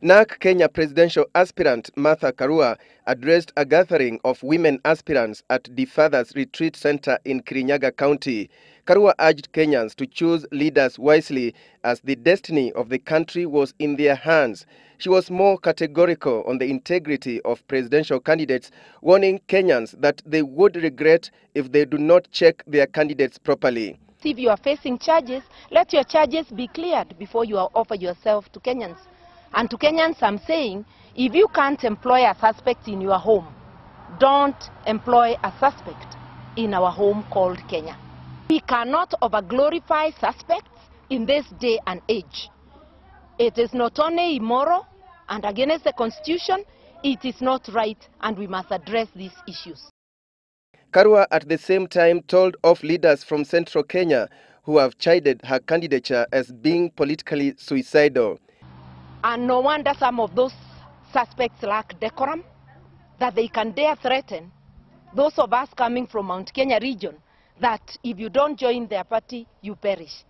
Narc-Kenya presidential aspirant Martha Karua addressed a gathering of women aspirants at the Father's Retreat Center in Kirinyaga County. Karua urged Kenyans to choose leaders wisely as the destiny of the country was in their hands. She was more categorical on the integrity of presidential candidates, warning Kenyans that they would regret if they do not check their candidates properly. If you are facing charges, let your charges be cleared before you offer yourself to Kenyans. And to Kenyans, I'm saying, if you can't employ a suspect in your home, don't employ a suspect in our home called Kenya. We cannot over-glorify suspects in this day and age. It is not only immoral and against the Constitution, it is not right, and we must address these issues. Karua at the same time told off leaders from central Kenya who have chided her candidature as being politically suicidal. And no wonder some of those suspects lack decorum, that they can dare threaten those of us coming from Mount Kenya region, that if you don't join their party, you perish.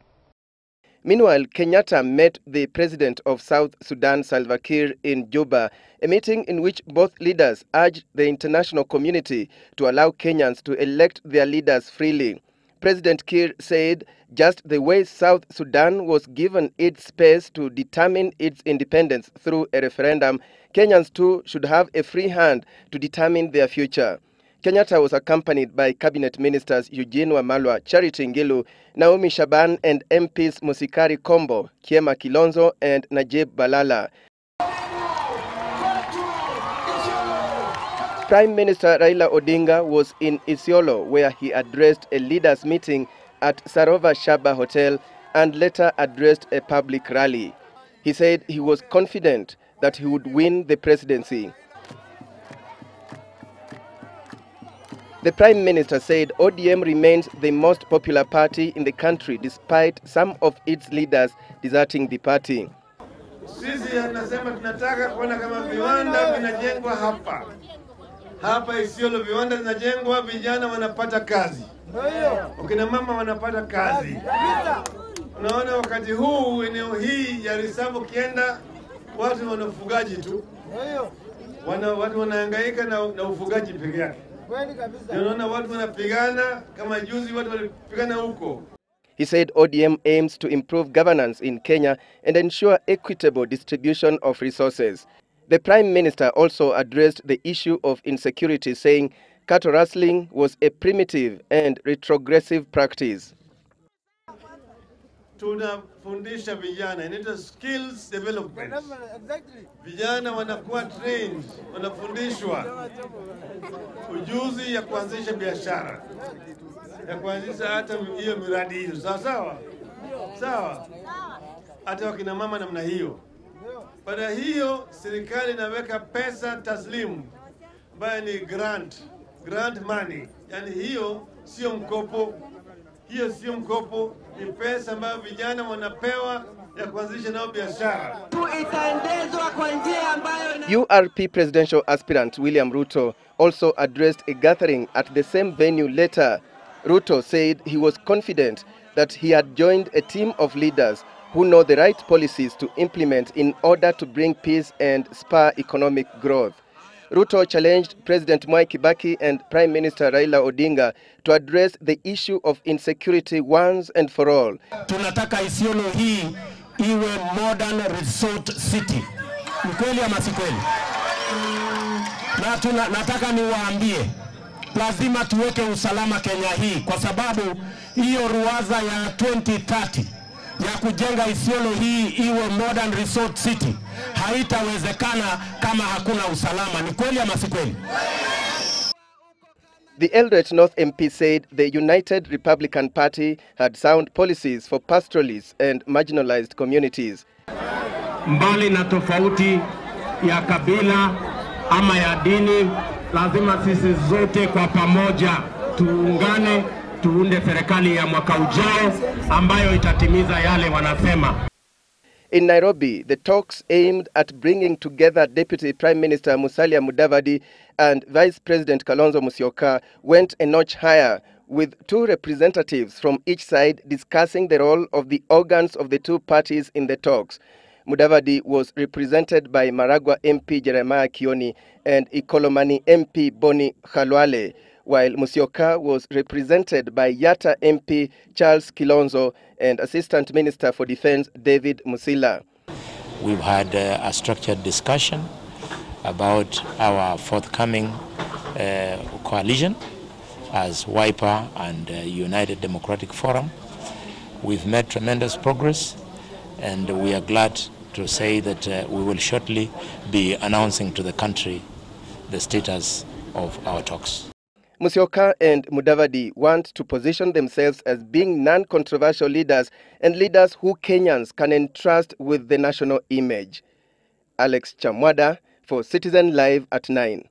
Meanwhile, Kenyatta met the president of South Sudan, Salva Kiir, in Juba, a meeting in which both leaders urged the international community to allow Kenyans to elect their leaders freely. President Kiir said just the way South Sudan was given its space to determine its independence through a referendum, Kenyans too should have a free hand to determine their future. Kenyatta was accompanied by cabinet ministers Eugene Wamalwa, Charity Ngilu, Naomi Shaban and MPs Musikari Kombo, Kiema Kilonzo and Najib Balala. Prime Minister Raila Odinga was in Isiolo, where he addressed a leaders' meeting at Sarova Shaba Hotel and later addressed a public rally. He said he was confident that he would win the presidency. The Prime Minister said ODM remains the most popular party in the country despite some of its leaders deserting the party. Sisi anasema tunataka kuona kama viwanda vinajengwa hapa. Hapa Isiolo viwanda vinajengwa, vijana wanapata kazi. Wakina mama wanapata kazi. Unaona wakati huu eneo hii ya Risavu kienda watu wanafugaji tu. Watu wanahangaika na ufugaji peke yake. Unaona watu wanapigana kama juzi watu walipigana huko. He said ODM aims to improve governance in Kenya and ensure equitable distribution of resources. The Prime Minister also addressed the issue of insecurity, saying cattle rustling was a primitive and retrogressive practice. Tunafundisha vijana, inaitwa skills development. Vijana wanakuwa trained, wanafundishwa ujuzi ya kuanzisha biashara, ya kuanzisha hata hiyo miradi hiyo. Sawa? Sawa. Hata wakina mama namna hiyo. Baada hiyo serikali inaweka pesa taslimu ambayo ni grant money. Yani hiyo sio mkopo. Hiyo sio mkopo, ni pesa ambayo vijana wanapewa ya kuanzisha nao biashara. Itaendezwa kwa njia ambayo URP presidential aspirant William Ruto also addressed a gathering at the same venue later. Ruto said he was confident that he had joined a team of leaders who know the right policies to implement in order to bring peace and spur economic growth. Ruto challenged President Mwai Kibaki and Prime Minister Raila Odinga to address the issue of insecurity once and for all. Tunataka Isiolo hii iwe modern resort city. Ni kweli ama si kweli? Na nataka niwaambie, lazima tuweke usalama Kenya hii kwa sababu hiyo ruwaza ya 2030 ya kujenga Isiolo hii iwe modern resort city haitawezekana kama hakuna usalama. Ni kweli ama si kweli? The Eldoret North MP said the United Republican Party had sound policies for pastoralists and marginalized communities. Mbali na tofauti ya kabila ama ya dini, lazima sisi zote kwa pamoja tuungane, tuunde serikali ya mwaka ujao ambayo itatimiza yale wanasema. In Nairobi, the talks aimed at bringing together Deputy Prime Minister Musalia Mudavadi and Vice President Kalonzo Musyoka went a notch higher, with two representatives from each side discussing the role of the organs of the two parties in the talks. Mudavadi was represented by Maragua MP Jeremiah Kioni and Ikolomani MP Boni Khalwale, while Musyoka was represented by Yatta MP Charles Kalonzo and Assistant Minister for Defense David Musalia. We've had a structured discussion about our forthcoming coalition as Wiper and United Democratic Forum. We've made tremendous progress, and we are glad to say that we will shortly be announcing to the country the status of our talks. Musyoka and Mudavadi want to position themselves as being non-controversial leaders and leaders who Kenyans can entrust with the national image. Alex Chamwada for Citizen Live at 9.